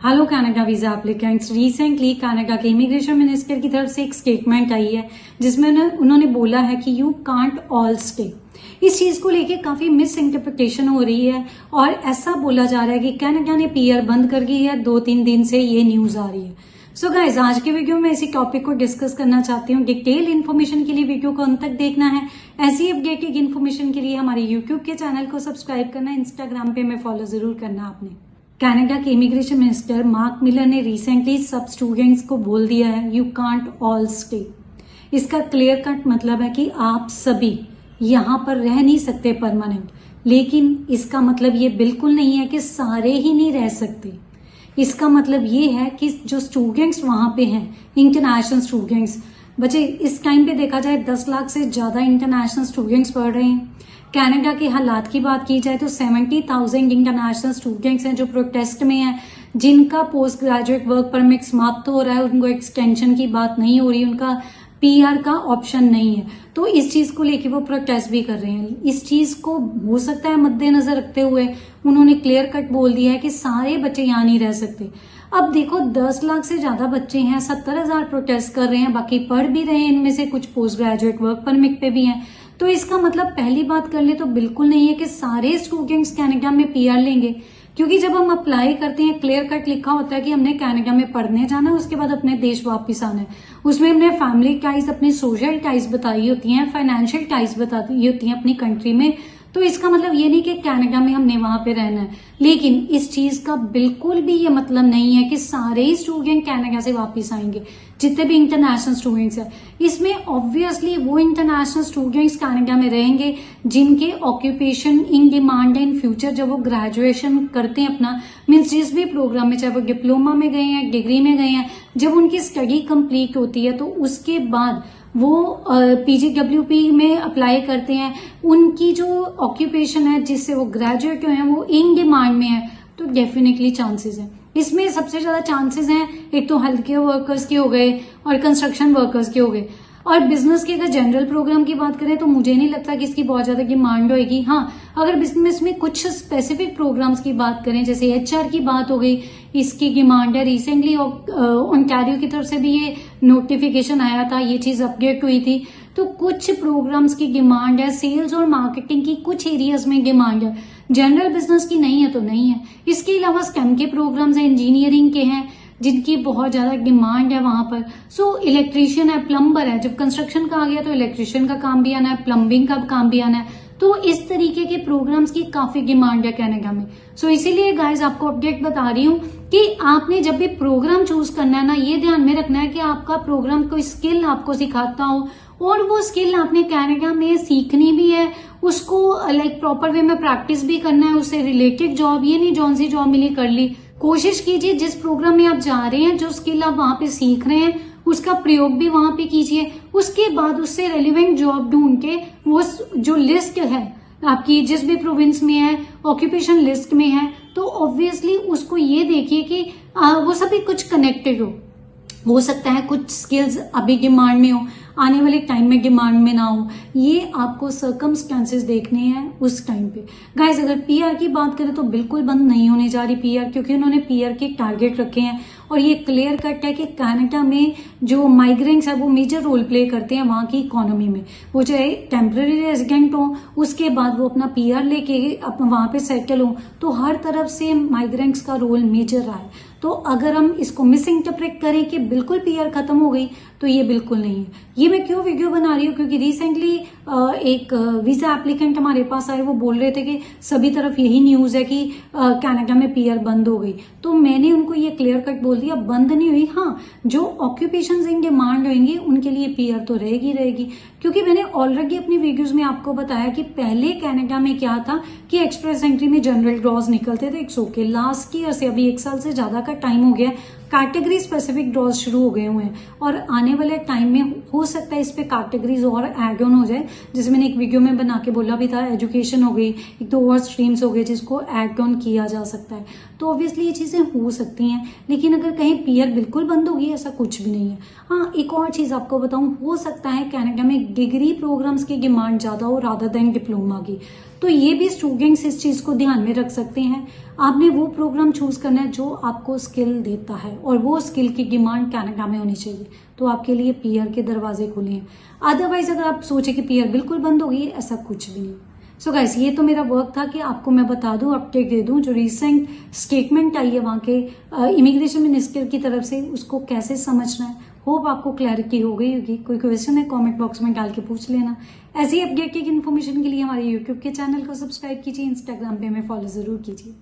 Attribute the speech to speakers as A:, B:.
A: Hello Canada visa applicants. Recently Canada के immigration minister की तरफ से एक स्टेटमेंट आई है जिसमें उन्होंने बोला है कि यू कांट ऑल स्टे। इस चीज को लेके काफी मिस इंटरप्रिटेशन हो रही है और ऐसा बोला जा रहा है कि कनाडा ने पीआर बंद कर दी है। 2-3 दिन से ये न्यूज आ रही है। सो गाइज, आज के वीडियो में इसी टॉपिक को डिस्कस करना चाहती हूँ। डिटेल इन्फॉर्मेशन के लिए वीडियो को अंत तक देखना है। ऐसी अपडेटेड इन्फॉर्मेशन के लिए हमारे यूट्यूब के चैनल को सब्सक्राइब करना, इंस्टाग्राम पे हमें फॉलो जरूर करना आपने। कनाडा के इमिग्रेशन मिनिस्टर मार्क मिलर ने रिसेंटली सब स्टूडेंट्स को बोल दिया है यू कांट ऑल स्टे। इसका क्लियर कट मतलब है कि आप सभी यहाँ पर रह नहीं सकते परमानेंट, लेकिन इसका मतलब ये बिल्कुल नहीं है कि सारे ही नहीं रह सकते। इसका मतलब ये है कि जो स्टूडेंट्स वहां पे हैं, इंटरनेशनल स्टूडेंट्स, बच्चे इस टाइम पे देखा जाए 10 लाख से ज्यादा इंटरनेशनल स्टूडेंट्स पढ़ रहे हैं। कनाडा के हालात की बात की जाए तो 70,000 इंटरनेशनल स्टूडेंट्स हैं जो प्रोटेस्ट में हैं, जिनका पोस्ट ग्रेजुएट वर्क परमिट समाप्त हो रहा है, उनको एक्सटेंशन की बात नहीं हो रही, उनका पीआर का ऑप्शन नहीं है। तो इस चीज को लेके वो प्रोटेस्ट भी कर रहे हैं। इस चीज को हो सकता है मद्देनजर रखते हुए उन्होंने क्लियर कट बोल दिया है कि सारे बच्चे यहाँ नहीं रह सकते। अब देखो 10 लाख से ज्यादा बच्चे हैं, 70,000 प्रोटेस्ट कर रहे हैं, बाकी पढ़ भी रहे हैं, इनमें से कुछ पोस्ट ग्रेजुएट वर्क परमिट पे भी हैं। तो इसका मतलब पहली बात कर ले तो बिल्कुल नहीं है कि सारे स्टूडेंट्स कनाडा में पीआर लेंगे, क्योंकि जब हम अप्लाई करते हैं क्लियर कट लिखा होता है कि हमने कनाडा में पढ़ने जाना है, उसके बाद अपने देश वापस आना है। उसमें हमने फैमिली टाइज, अपनी सोशल टाइज बताई होती हैं, फाइनेंशियल टाइज बताई होती हैं अपनी कंट्री में। तो इसका मतलब ये नहीं कि कनाडा में हमने वहां पे रहना है, लेकिन इस चीज का बिल्कुल भी ये मतलब नहीं है कि सारे ही स्टूडेंट कनाडा से वापस आएंगे, जितने भी इंटरनेशनल स्टूडेंट्स हैं। इसमें ऑब्वियसली वो इंटरनेशनल स्टूडेंट्स कनाडा में रहेंगे जिनके ऑक्यूपेशन इन डिमांड है इन फ्यूचर, जब वो ग्रेजुएशन करते हैं अपना, मीन्स जिस भी प्रोग्राम में, चाहे वो डिप्लोमा में गए हैं, डिग्री में गए हैं, जब उनकी स्टडी कंप्लीट होती है तो उसके बाद वो पीजीडब्ल्यूपी में अप्लाई करते हैं। उनकी जो ऑक्यूपेशन है जिससे वो ग्रेजुएट हुए हैं वो इन डिमांड में है, तो डेफिनेटली चांसेस हैं। इसमें सबसे ज्यादा चांसेस हैं एक तो हेल्थ केयर वर्कर्स के हो गए और कंस्ट्रक्शन वर्कर्स के हो गए। और बिजनेस के अगर जनरल प्रोग्राम की बात करें तो मुझे नहीं लगता कि इसकी बहुत ज्यादा डिमांड होगी। हाँ, अगर बिजनेस में कुछ स्पेसिफिक प्रोग्राम्स की बात करें, जैसे एचआर की बात हो गई, इसकी डिमांड है। रिसेंटली ओंटारियो की तरफ से भी ये नोटिफिकेशन आया था, ये चीज अपडेट हुई थी। तो कुछ प्रोग्राम्स की डिमांड है, सेल्स और मार्केटिंग की कुछ एरियाज में डिमांड है, जनरल बिजनेस की नहीं है तो नहीं है। इसके अलावा स्टेम के प्रोग्राम्स हैं, इंजीनियरिंग के हैं, जिनकी बहुत ज्यादा डिमांड है वहां पर। सो इलेक्ट्रीशियन है, प्लम्बर है, जब कंस्ट्रक्शन का आ गया तो इलेक्ट्रीशियन का काम भी आना है, प्लम्बिंग का काम भी आना है। तो इस तरीके के प्रोग्राम्स की काफी डिमांड है कनाडा में। सो इसीलिए गाइज आपको अपडेट बता रही हूँ कि आपने जब भी प्रोग्राम चूज करना है ना, ये ध्यान में रखना है कि आपका प्रोग्राम कोई स्किल आपको सिखाता हो और वो स्किल आपने कनाडा में सीखनी भी है, उसको लाइक प्रॉपर वे में प्रैक्टिस भी करना है, उससे रिलेटेड जॉब, ये नहीं जौन सी जॉब मिली कर ली। कोशिश कीजिए जिस प्रोग्राम में आप जा रहे हैं, जो स्किल आप वहां पे सीख रहे हैं, उसका प्रयोग भी वहां पे कीजिए। उसके बाद उससे रेलिवेंट जॉब ढूंढ के वो जो लिस्ट है आपकी जिस भी प्रोविंस में है, ऑक्यूपेशन लिस्ट में है, तो ऑब्वियसली उसको ये देखिए कि वो सभी कुछ कनेक्टेड हो सकता है कुछ स्किल्स अभी डिमांड में हो, आने वाले टाइम में डिमांड में ना हो। ये आपको सर्कमस्टेंसेस देखने हैं उस टाइम पे। गाइस, अगर पीआर की बात करें तो बिल्कुल बंद नहीं होने जा रही पीआर, क्योंकि उन्होंने पीआर के टारगेट रखे हैं और ये क्लियर कट है कि कनाडा में जो माइग्रेंट्स है वो मेजर रोल प्ले करते हैं वहां की इकोनॉमी में। वो चाहे टेम्पररी रेजिडेंट हो, उसके बाद वो अपना पीआर लेके वहां पे सेटल हो, तो हर तरफ से माइग्रेंट्स का रोल मेजर रहा है। तो अगर हम इसको मिस इंटरप्रेट करें कि बिल्कुल पीआर खत्म हो गई, तो ये बिल्कुल नहीं है। ये मैं क्यों वीडियो बना रही हूँ, क्योंकि रिसेंटली एक वीजा एप्लीकेंट हमारे पास आए, वो बोल रहे थे कि सभी तरफ यही न्यूज है कि कनाडा में पीआर बंद हो गई। तो मैंने उनको ये क्लियर कट बोल दिया, बंद नहीं हुई। हाँ, जो ऑक्यूपेशंस इन डिमांड होंगे उनके लिए पीआर तो रहेगी, क्योंकि मैंने ऑलरेडी अपनी वीडियोज में आपको बताया कि पहले कनाडा में क्या था कि एक्सप्रेस एंट्री में जनरल ड्रॉज निकलते थे, इट्स ओके। लास्ट ईयर से, अभी 1 साल से ज्यादा का टाइम हो गया, कैटेगरी स्पेसिफिक ड्रॉज शुरू हो गए हुए हैं और आने वाले टाइम में हो सकता है इस पे कैटेगरीज और एड ऑन हो जाए, जैसे मैंने एक वीडियो में बना के बोला भी था। एजुकेशन हो गई, एक तो और स्ट्रीम्स हो गए जिसको एड ऑन किया जा सकता है। तो ऑब्वियसली ये चीजें हो सकती हैं, लेकिन अगर कहीं पीआर बिल्कुल बंद होगी ऐसा कुछ भी नहीं है। हाँ, एक और चीज आपको बताऊं, हो सकता है कनाडा में डिग्री प्रोग्राम्स की डिमांड ज्यादा हो रादर देन डिप्लोमा की, तो ये भी स्टूडेंट्स इस चीज को ध्यान में रख सकते हैं। आपने वो प्रोग्राम चूज करना है जो आपको स्किल देता है, और वो स्किल की डिमांड कनाडा में होनी चाहिए, तो आपके लिए पीआर के दरवाजे खुले हैं। अदरवाइज अगर आप सोचे कि पीआर बिल्कुल बंद होगी, ऐसा कुछ भी नहीं। सो गाइस, ये तो मेरा वर्क था कि आपको मैं बता दूं, अपडेट दे दूं, जो रिसेंट स्टेटमेंट आई है वहां के इमिग्रेशन मिनिस्टर की तरफ से, उसको कैसे समझना है। होप आपको क्लैरिटी हो गई होगी। कोई क्वेश्चन है कमेंट बॉक्स में डाल के पूछ लेना। ऐसी अपडेट की इन्फॉर्मेशन के लिए हमारे यूट्यूब के चैनल को सब्सक्राइब कीजिए, इंस्टाग्राम पे हमें फॉलो जरूर कीजिए।